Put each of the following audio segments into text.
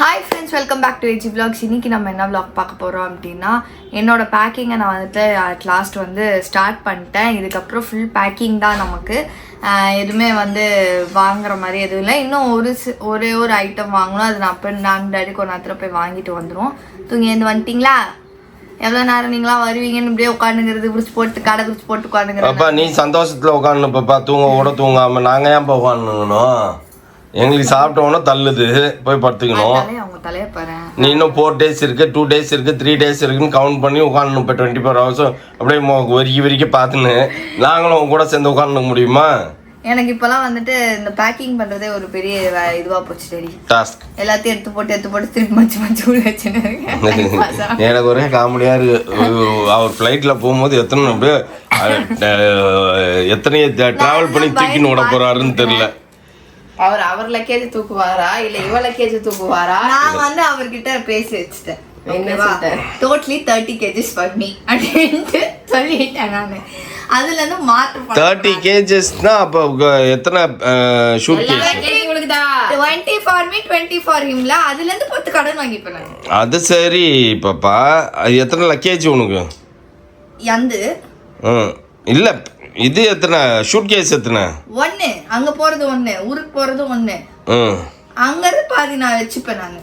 Hi friends, welcome back to A G vlogs. இன்றைக்கி நம்ம என்ன விளாக் பார்க்க போகிறோம் அப்படின்னா, என்னோடய பேக்கிங்கை நான் வந்துட்டு அட் லாஸ்ட் வந்து ஸ்டார்ட் பண்ணிட்டேன். இதுக்கப்புறம் ஃபுல் பேக்கிங் தான் நமக்கு. எதுவுமே வந்து வாங்குற மாதிரி எதுவும் இல்லை. இன்னும் ஒரே ஒரு ஐட்டம் வாங்கணும். அது நான் டேடிக்கு ஒரு நேரத்தில் போய் வாங்கிட்டு வந்துடும். தூங்கி எழுந்து வந்துட்டிங்களா? எவ்வளோ நேரம் நீங்களாம் வருவீங்கன்னு இப்படியே உட்காந்துங்கிறது, குறிச்சு போட்டு கடை குறிச்சு போட்டு உட்காந்துங்கிறது. அப்பா நீ சந்தோஷத்தில் உட்காந்து பாப்பா, தூங்க கூட தூங்காமல் நாங்கள் ஏன் போய் உட்காந்துக்கணும்? எங்களுக்கு சாப்பிட்டோன்னா தள்ளுது, போய் படுத்துக்கணும். அவங்க தலையை பாரு. நீ இன்னும் 4 days இருக்கு, 2 days இருக்கு, 3 days இருக்குன்னு கவுண்ட் பண்ணி உட்காந்து இப்போ 24 hours அப்படியே வரைக்கும் பார்த்துன்னு நாங்களும் கூட சேர்ந்து உட்காந்துக்க முடியுமா? எனக்கு இப்பெல்லாம் வந்துட்டு இந்த பேக்கிங் பண்றதே ஒரு பெரிய இதுவா போச்சு. சரி, டாஸ்க் எல்லாத்தையும் எடுத்து போட்டு திருப்பி மச்சு ஊழ வச்சுன்னு எனக்கு ஒரே காமெடியா இருக்கு. அவர் ஃப்ளைட்ல போகும்போது எத்தனை டிராவல் பண்ணி தூக்கின்னு விட போறாருன்னு தெரியல. அவர் லக்கேஜ் தூக்குவாரா இல்ல இவ லக்கேஜ் தூக்குவாரா? நான் வந்து அவர்கிட்ட பேசி வச்சுட்டேன். டோட்டலி 30 kgs for me அப்படின்ட்டு சொல்லிட்டேன் நான். அதுல இருந்து மாற்ற 30 kgs னா அப்ப எத்தனை suitcase? 20 for me 20 for himல. அதுல இருந்து 10 கடன் வாங்கிப்பேன் நான். அது சரி பாப்பா, எத்தனை லக்கேஜ் உனக்கு? யந்து இல்ல, இது எத்தனை ஷூட் கேஸ்? எத்தனை? ஒன்னு. அங்க போறது ஒன்னு, ஊருக்கு போறது ஒன்னு. அங்க இருந்து பாதி நான் வச்சுப்பேன் நானு.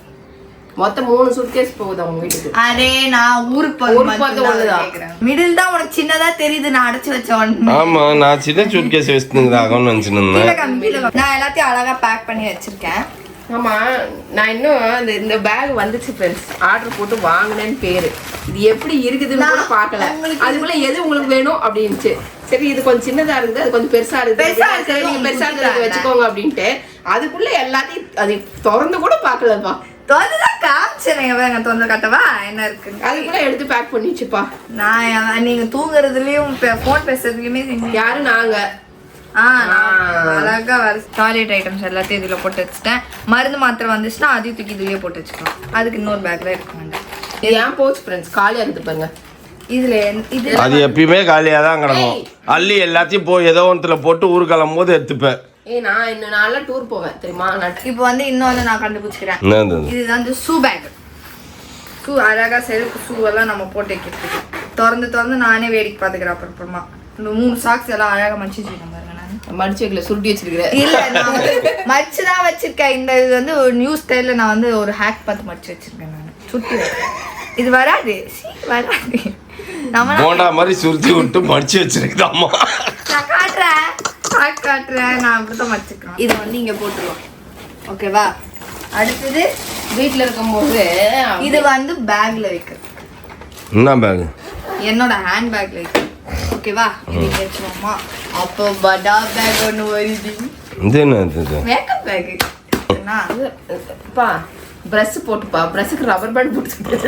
மொத்தம் 3 சூட்கேஸ் போகுது அவங்க வீட்டுக்கு. அரே நான் ஊருக்கு போறது மிடில் தான் உனக்கு சின்னதா தெரியுது. நான் அடைச்சு வச்ச ஒன்னு. ஆமா, நான் சின்ன சூட் கேஸ் வச்சிருந்தாங்கன்னு நினைச்சிருந்தேன். நான் எல்லாத்தையும் அழகா பேக் பண்ணி வச்சிருக்கேன். ஆமா, நான் இன்னும் இந்த பேக் வந்துச்சு ஃப்ரெண்ட்ஸ், ஆர்டர் போட்டு வாங்கினேன்னு பேரு. இது எப்படி இருக்குதுன்னு கூட பார்க்கல. அதுக்குள்ள எது உங்களுக்கு வேணும் அப்படின்ட்டு, சரி இது கொஞ்சம் சின்னதா இருக்குது, அது கொஞ்சம் பெருசா இருக்குது, நீங்க பெருசா இருக்கிறத வச்சுக்கோங்க அப்படின்ட்டு அதுக்குள்ள எல்லாத்தையும் அது திறந்து கூட பார்க்கலப்பா. திறந்துதான் காமிச்சிருங்க. திறந்து காட்டவா என்ன இருக்கு? அதுக்குள்ள எடுத்து பேக் பண்ணிச்சுப்பா. நான் நீங்க தூங்குறதுலயும் போன் பேசுறதுலயுமே யாரு நாங்க அழகா டாய்லெட் ஐட்டம்ஸ் எல்லாத்தையும் இதுல போட்டு வச்சுட்டேன். மருந்து மாத்திரை வந்துச்சுன்னா அதையும் தூக்கி இதுலயே போட்டு வச்சுக்கலாம். அதுக்கு இன்னொரு பேக்ல எடுக்க வேண்டாம். இது ஏன் போச்சு ஃப்ரெண்ட்ஸ், காலியா இருக்கு பாருங்க. இதுல இது அது எப்பயுமே காலியா தான் கிடக்கும். அள்ளி எல்லாத்தையும் போய் ஏதோ ஒன்றுல போட்டு ஊர் கிளம்பும் போது எடுத்துப்பேன். நான் இன்னும் நாளா டூர் போவேன் தெரியுமா. இப்போ வந்து இன்னொன்னு நான் கண்டுபிடிச்சிக்கிறேன். இதுதான் வந்து ஷூ பேக். ஷூ அழகா செருப்பு ஷூ எல்லாம் நம்ம போட்டு வைக்கிறதுக்கு. திறந்து நானே வேடிக்கை பாத்துக்கிறேன். அப்புறமா இந்த 3 சாக்ஸ் எல்லாம் அழகா மடிச்சு வச்சிருக்கேன் பாருங்க. நான் மடிச்சு வைக்கல, சுருட்டி வச்சிருக்கிறேன். இல்ல, நான் மடிச்சுதான் வச்சிருக்கேன். இந்த இது வந்து ஒரு நியூ ஸ்டைல்ல நான் வந்து ஒரு ஹேக் பார்த்து மடிச்சு வச்சிருக்கேன். நான் சுருட்டி இது வராது நம்ம போண்டா மாதிரி சுருட்டி விட்டு மடிச்சு வச்சிருக்கேன். நான் காட்டுறேன். நான் அப்படிதான் மடிச்சுக்கிறேன். இதை வந்து இங்க போட்டுருவோம். ஓகேவா? அடுத்தது வீட்டுல இருக்கும் போது இது வந்து பேக்ல வைக்கிறது. என்ன பேக்? என்னோட ஹேண்ட் பேக்ல வைக்கிறது. ஓகேவா? இது வச்சுருவோமா? அப்போ படா பேக் ஒன்று வருது. இது என்ன? Makeup bag. பிரஷ் போட்டுப்பா, பிரஷ்க்கு ரப்பர் பேண்ட் போட்டு.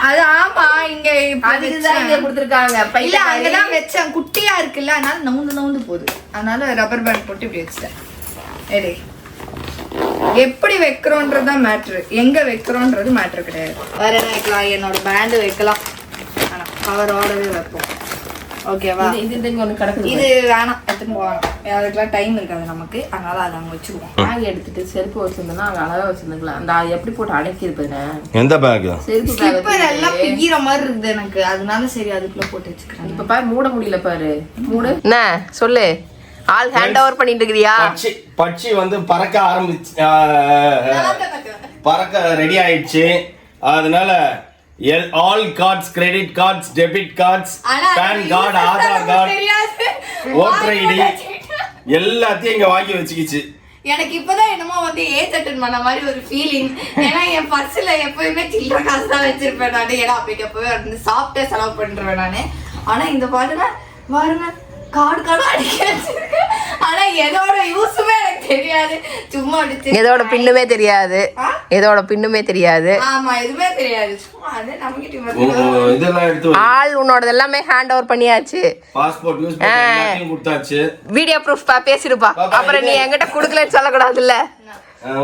அது ஆமா, இங்க அதுதான் இங்க கொடுத்துருக்காங்க. இல்ல, அங்கதான் வச்சேன். குட்டியா இருக்குல்ல, அதனால நவுந்து போகுது. அதனால ரப்பர் பேண்ட் போட்டு இப்படி வச்சுட்டேன். ஏடே, எப்படி வைக்கிறோன்றதுதான் மேட்ரு, எங்க வைக்கிறோன்றது மேட்ரு கிடையாது. வேற என்ன வைக்கலாம்? என்னோட பேண்டு வைக்கலாம், ஆனா கவரோடவே வைப்போம். ஓகேவா? இது ஒன்று கிடக்குது. இது வேணாம், எடுத்துன்னு போவாங்க. அதுக்கெல்லாம் டைம் இருக்காது நமக்கு, அதனால அதை அங்கே வச்சுக்குவோம். பேக் எடுத்துட்டு செருப்பு வச்சிருந்தோம்னா அங்கே அழகா வச்சிருந்துக்கலாம். அந்த எப்படி போட்டு அடைக்கிருப்பேன். எந்த பேக்? செருப்பு ஸ்லிப்பர் எல்லாம் பிகிற மாதிரி இருக்குது எனக்கு, அதனால சரி அதுக்குள்ள போட்டு வச்சுக்கிறேன். இப்ப பாரு, மூட முடியல பாரு. மூடு என்ன சொல்லு. ஆல் ஹேண்ட் ஓவர் பண்ணிட்டு இருக்கிறியா? பட்சி வந்து பறக்க ஆரம்பிச்சு, பறக்க ரெடி ஆயிடுச்சு. அதனால all cards, credit cards, debit cards, PAN card, Aadhaar card, voter ID எல்லாத்தையும் இங்க வாங்கி வச்சுக்கிச்சு. எனக்கு இப்பதான் என்னமோ வந்து ஏஜ் அட்டன் பண்ண மாதிரி ஒரு ஃபீலிங். ஏன்னா என் பர்ஸ்ல எப்பயுமே சில்லற காசு தான் வச்சிருப்பேன் நான். ஏன்னா அப்படி எப்பவே வந்து சாப்பிட்டே செலவு பண்ணிடுவேன் நானு. ஆனா இந்த பாருங்க கார்டு அடிக்க வச்சிருக்கேன். ஆனா எதோட யூஸுமே எனக்கு தெரியாது. சும்மா அடிச்சு எதோட பின்னுமே தெரியாது. ஆமா, எதுவுமே தெரியாது. சும்மா அது நமக்கு இதெல்லாம் எடுத்து ஆல் உன்னோட எல்லாமே ஹேண்ட் ஓவர் பண்ணியாச்சு. பாஸ்போர்ட் யூஸ் பண்ணி எல்லாத்தையும் கொடுத்தாச்சு. வீடியோ ப்ரூஃப் பேசிருப்பா. அப்புறம் நீ என்கிட்ட குடுக்கலன்னு சொல்லக்கூடாதுல்ல.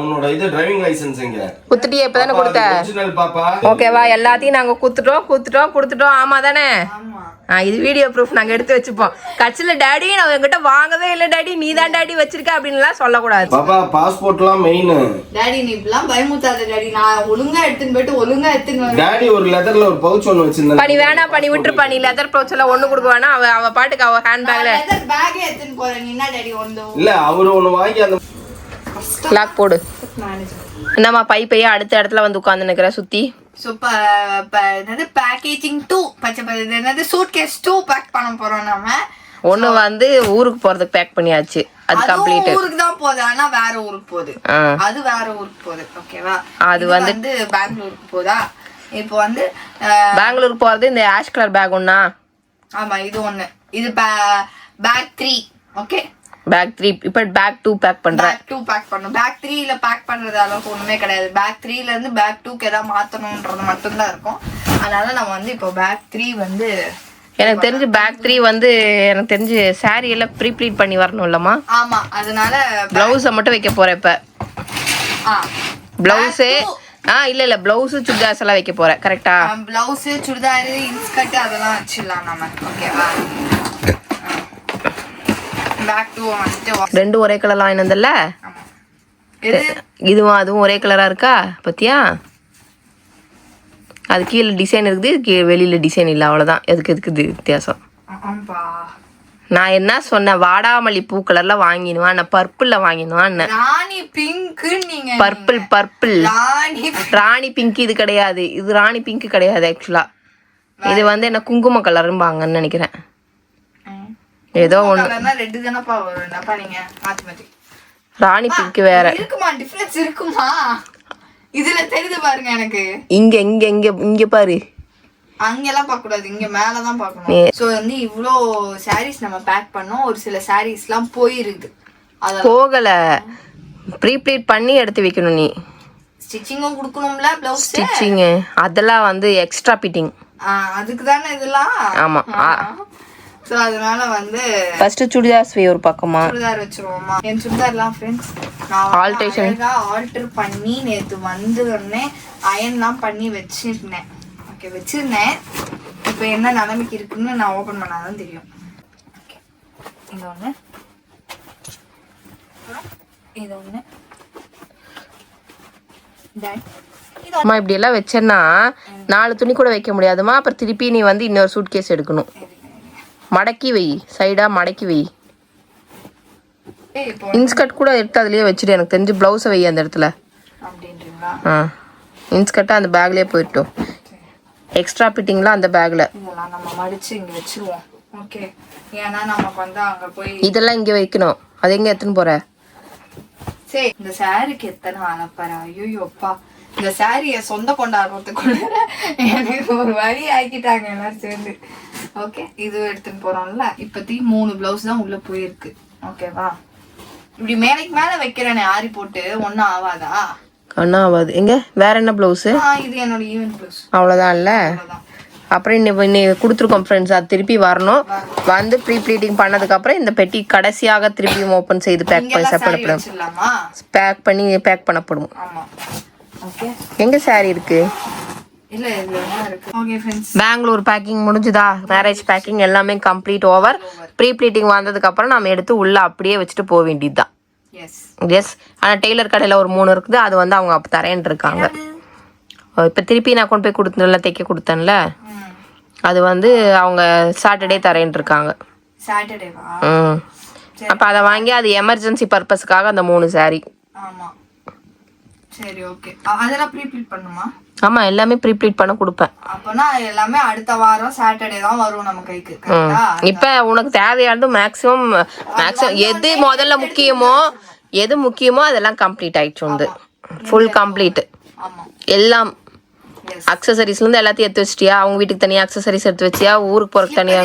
உன்னோட இது டிரைவிங் லைசென்ஸ் எங்க குத்துட்டியே? இப்பதானே கொடுத்த. ஒரிஜினல் பாப்பா. ஓகேவா? எல்லாத்தையும் நாங்க குத்துட்டோம். ஆமா தானே? ஆமா. இது வீடியோ ப்ரூஃப் நாங்க எடுத்து வச்சுப்போம். கட்சியில டாடி நான் என்கிட்ட வாங்கவே இல்லை டாடி, நீ தான் டாடி வச்சிருக்க அப்படின்லாம் சொல்லக்கூடாது. பாப்பா பாஸ்போர்ட்லாம் மெயின். டாடி நீ இப்பெல்லாம் பயமுத்தாத டாடி, நான் ஒழுங்கா எடுத்துன்னு போயிட்டு ஒழுங்கா எடுத்துன்னு டாடி ஒரு லெதர்ல ஒரு பவுச் ஒன்னு வச்சிருந்தா. பண்ணி வேணா பண்ணி விட்டுருப்பா, நீ லெதர் பவுச் எல்லாம் ஒண்ணு கொடுக்க வேணாம். அவ பாட்டுக்கு அவ ஹேண்ட் பேக்ல லெதர் பேக்கே எடுத்துன்னு போறேன். நீ என்ன டாடி ஒன்னு இல்ல அவரு ஒன்னு வாங்கி அந்த லாக் போடு. என்னம்மா பையா அடுத்த இடத்துல வந்து உட்கார்ந்து நிக்கிற சுத்தி. ஸோ என்னது பேக்கேஜிங் 2 பச்சை என்னது சூட்கேஸ் 2 பேக் பண்ண போறோம் நம்ம. ஒண்ணு வந்து ஊருக்கு போறதுக்கு பேக் பண்ணியாச்சு, அது கம்ப்ளீட். ஊருக்கு தான் போகுது, ஆனா வேற ஊருக்கு போகுது. அது வேற ஊருக்கு போகுது, ஓகேவா? அது வந்து பெங்களூருக்கு போதா. இப்போ வந்து பெங்களூருக்கு போறது இந்த ஆஷ் கலர் பேக் ஒண்ணா? ஆமா, இது ஒண்ணு. இது பேக் 3, ஓகே. பேக் 3 இப்போ பேக் 2 பேக் பண்றேன். பேக் 2 பேக் பண்ணனும். பேக் 3ல பேக் பண்றது அளவுக்கு ஒண்ணுமே கிடையாது. பேக் 3ல இருந்து பேக் 2க்கு ஏதாவது மாத்தணும்ன்றது மட்டும் தான் இருக்கும். அதனால நம்ம வந்து இப்போ பேக் 3 வந்து எனக்கு தெரிஞ்சு பேக் 3 வந்து எனக்கு தெரிஞ்சு சாரி எல்லாம் ப்ரீ ப்ளீட் பண்ணி வரணும் இல்லம்மா? ஆமா, அதனால பிளவுஸை மட்டும் வைக்க போறேன் இப்ப. பிளவுஸு இல்ல பிளவுஸு சுடிதார்ஸ் எல்லாம் வைக்க போறேன், கரெக்டா? பிளவுஸ் சுடிதார் இன்ஸ்கர்ட் அதெல்லாம் வச்சிடலாம் நம்ம, ஓகேவா? பேக் 2 வந்துட்டு ரெண்டும் ஒரே கலர்ல வாங்கினதில்ல, இது இதுவும் அதுவும் ஒரே கலரா இருக்கா பத்தியா? அது கீழே டிசைன் இருக்குது, வெளியில டிசைன் இல்லை, அவ்வளவுதான். எதுக்கு இது வித்தியாசம்? ஆம்பா, நான் என்ன சொன்னேன், வாடாமல்லி பூ கலர்ல வாங்கினுவான், நான் பர்பிள்ல வாங்கினுவான். ராணி பிங்க், நீங்க பர்பிள் ராணி பிங்க் இது கிடையாது, இது ராணி பிங்க் கிடையாது ஆக்சுவலா. இது வந்து என்ன குங்கும கலரும்பாங்கன்னு நினைக்கிறேன். ஏதோ ஒண்ணு ரெட் தானப்பா வரும். என்னப்பா நீங்க மாத்தி ராணி பிங்க் வேற இருக்குமா? டிஃபரன்ஸ் இருக்குமா? இதுல தெரியுது பாருங்க எனக்கு. இங்க இங்க இங்க இங்க பாரு, அங்கெல்லாம் பார்க்க கூடாது, இங்க மேலதான் பார்க்கணும். சோ வந்து இவ்ளோ சாரீஸ் நம்ம பேக் பண்ணோம். ஒரு சில சாரீஸ் எல்லாம் போயிருக்கு, போகல. ப்ரீப்ளீட் பண்ணி எடுத்து வைக்கணும். நீ ஸ்டிச்சிங்கும் கொடுக்கணும்ல, பிளவுஸ் ஸ்டிச்சிங் அதெல்லாம் வந்து எக்ஸ்ட்ரா ஃபிட்டிங். அதுக்கு தானே இதெல்லாம். ஆமா. சோ அதனால வந்து ஃபர்ஸ்ட் சுடிதார்ஸ் ஒரு பக்கமா சுடிதார் வச்சிருவோமா. என் சுடிதார்லாம் ஃப்ரெண்ட்ஸ் நான் ஆல்டர் பண்ணி நேத்து வந்து உடனே அயன்லாம் பண்ணி வச்சிருந்தேன். ஓகே, வச்சிருந்தேன். இப்போ என்ன நிலைமைக்கு இருக்குன்னு நான் ஓபன் பண்ணாதான் தெரியும். ஓகே, இது ஒண்ணு, இது ஒண்ணு. அம்மா இப்படி எல்லாம் வச்சேன்னா 4 துணி கூட வைக்க முடியாதுமா. அப்புறம் திருப்பி நீ வந்து இன்னொரு சூட்கேஸ் எடுக்கணும். மடக்கி வை, சைடா மடக்கி வை. இன்ஸ்கர்ட் கூட எடுத்து அதுலயே வச்சுட்டு எனக்கு தெரிஞ்சு பிளவுஸை வை அந்த இடத்துல. இன்ஸ்கர்ட்டா அந்த பேக்லயே போயிட்டோம். எக்ஸ்ட்ரா ஃபிட்டிங்லாம் அந்த பேக்ல இதெல்லாம் நம்ம மடிச்சு இங்க வச்சிருவோம். ஓகே, ஏன்னா நமக்கு வந்து அங்க போய் இதெல்லாம் இங்க வைக்கணும். அது எங்க எடுத்துன்னு போற? சரி, இந்த சாரிக்கு எத்தனை அலப்பறா. ஐயோப்பா, இந்த சாரிய சொந்த கொண்டாடுறதுக்குள்ள எனக்கு ஒரு வழி ஆக்கிட்டாங்க எல்லாரும் சேர்ந்து. ஓகே, இது எடுத்துன்னு போறோம்ல. இப்பத்தி 3 பிளவுஸ் தான் உள்ள போயிருக்கு, ஓகேவா? இப்படி மேலைக்கு மேல வைக்கிறேனே ஆரி போட்டு, ஒன்னும் ஆவாதா? ஒன்னும் ஆகாது. எங்க வேற என்ன பிளவுஸ்? இது என்னோட ஈவென்ட் பிளவுஸ். அவ்வளவுதான் இல்ல. அப்புறம் இன்னி கொடுத்துருக்கோம் ஃப்ரெண்ட்ஸ், அது திருப்பி வரணும். வந்து ப்ரீ ப்ளீட்டிங் பண்ணதுக்கு அப்புறம் இந்த பெட்டி கடைசியாக திருப்பி ஓபன் செய்து பேக் பண்ணி செப்பரேட் பேக் பண்ணப்படும். ஓகே, எங்க சாரி இருக்கு? இல்ல இதுல இருக்கு. ஓகே ஃப்ரெண்ட்ஸ், பெங்களூர் பேக்கிங் முடிஞ்சுதா? மேரேஜ் பேக்கிங் எல்லாமே கம்ப்ளீட் ஓவர். ப்ரீ ப்ளீட்டிங் வந்ததுக்கு அப்புறம் நம்ம எடுத்து உள்ள அப்படியே வச்சுட்டு போக வேண்டியதுதான். எஸ், ஆனா டெய்லர் கடையில ஒரு 3 இருக்குது, அது வந்து அவங்க அப்ப தரேன்னு இருக்காங்க. இப்ப திருப்பி நான் கொண்டு போய் கொடுத்தேன்ல, தைக்க கொடுத்தேன்ல, அது வந்து அவங்க சாட்டர்டே தரேன்னு இருக்காங்க. சாட்டர்டேவா? அப்ப அதை வாங்கி அது எமர்ஜென்சி பர்பஸ்க்காக அந்த 3 சாரி. ஆமா, சரி, ஓகே. அதெல்லாம் ப்ரீ ப்ளீட் பண்ணுமா? ஆமா, எல்லாமே ப்ரீ ப்ளீட் பண்ண கொடுப்பேன். அப்பனா எல்லாமே அடுத்த வாரம் சாட்டர்டே தான் வரும் நம்ம கைக்கு, கரெக்ட்டா? இப்ப உனக்கு தேவையானது மேக்ஸிமம் எது முதல்ல முக்கியமோ அதெல்லாம் கம்ப்ளீட் ஆயிடுச்சு. வந்து ஃபுல் கம்ப்ளீட். எல்லாம் அக்சசரிஸ்ல இருந்து எல்லாத்தையும் எடுத்து வச்சிட்டியா? அவங்க வீட்டுக்கு தனியா அக்சசரிஸ் எடுத்து வச்சியா? ஊருக்கு போறதுக்கு தனியா?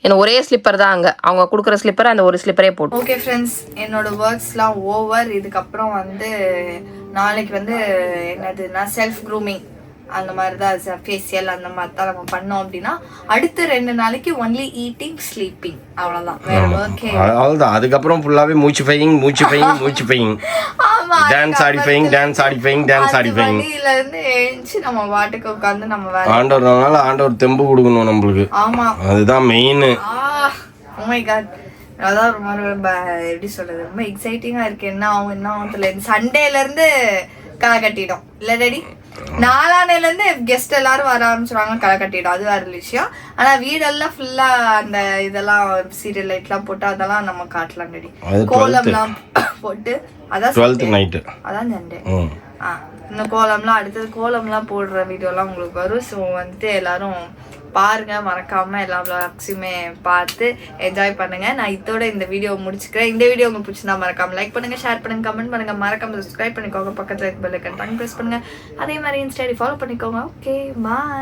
எனக்கு ஒரே ஸ்லிப்பர் தான், அங்க அவங்க கொடுக்குற ஸ்லிப்பர், அந்த ஒரு ஸ்லிப்பரே போட்டு. ஓகே ஃப்ரெண்ட்ஸ், என்னோட ஒர்க்ஸ்லாம் ஓவர். இதுக்கப்புறம் வந்து நாளைக்கு வந்து என்னதுன்னா செல்ஃப் க்ரூமிங் அந்த மாதிரி தான், ஃபேஷியல் அந்த மாதிரி தான் நம்ம பண்ணோம். அப்படின்னா அடுத்த 2 நாளைக்கு ஒன்லி ஈட்டிங் ஸ்லீப்பிங், அவ்வளோதான், வேற ஒர்க்கே அவ்வளோதான். அதுக்கப்புறம் ஃபுல்லாகவே மூச்சு பையிங். ஆமா, ஆமா டான்ஸ் ஆடிஃபைங் வண்டியில இருந்து எழுந்துச்சு நம்ம வாட்டுக்கு உட்காந்து நம்ம வேலை. ஆண்டவர்னால ஆண்டவர் தெம்பு கொடுக்கணும் நம்மளுக்கு, ஆமா அதுதான் மெயின். ஓ மை காட், அதான் ரொம்ப எப்படி சொல்றது, ரொம்ப எக்ஸைட்டிங்கா இருக்கு. என்ன ஆகும் தெரியல. சண்டேல இருந்து களை கட்டிடும் இல்ல டேடி, நாளானையில இருந்து கெஸ்ட் எல்லாரும் வர ஆரம்பிச்சிருவாங்க, களை கட்டிடும், அது வேற விஷயம். ஆனா வீடெல்லாம் ஃபுல்லா அந்த இதெல்லாம் சீரியல் லைட் எல்லாம் போட்டு அதெல்லாம் நம்ம காட்டலாம் டேடி. கோலம்லாம் போட்டு அதான் 12th நைட்டு அதான் சண்டே. இந்த கோலம்லாம் அடுத்தது கோலம்லாம் போடுற வீடியோலாம் உங்களுக்கு வரும். ஸோ வந்துட்டு எல்லாரும் பாருங்க, மறக்காம எல்லா விளாக்ஸுமே பார்த்து என்ஜாய் பண்ணுங்க. நான் இதோட இந்த வீடியோ முடிச்சுக்கிறேன். இந்த வீடியோ உங்களுக்கு பிடிச்சிருந்தா மறக்காம லைக் பண்ணுங்க, ஷேர் பண்ணுங்க, கமெண்ட் பண்ணுங்க, மறக்காம சப்ஸ்கிரைப் பண்ணிக்கோங்க, பக்கத்துல பெல் ஐகான் ப்ரெஸ் பண்ணுங்க. அதே மாதிரி இன்ஸ்டாடி ஃபாலோ பண்ணிக்கோங்க. Okay bye.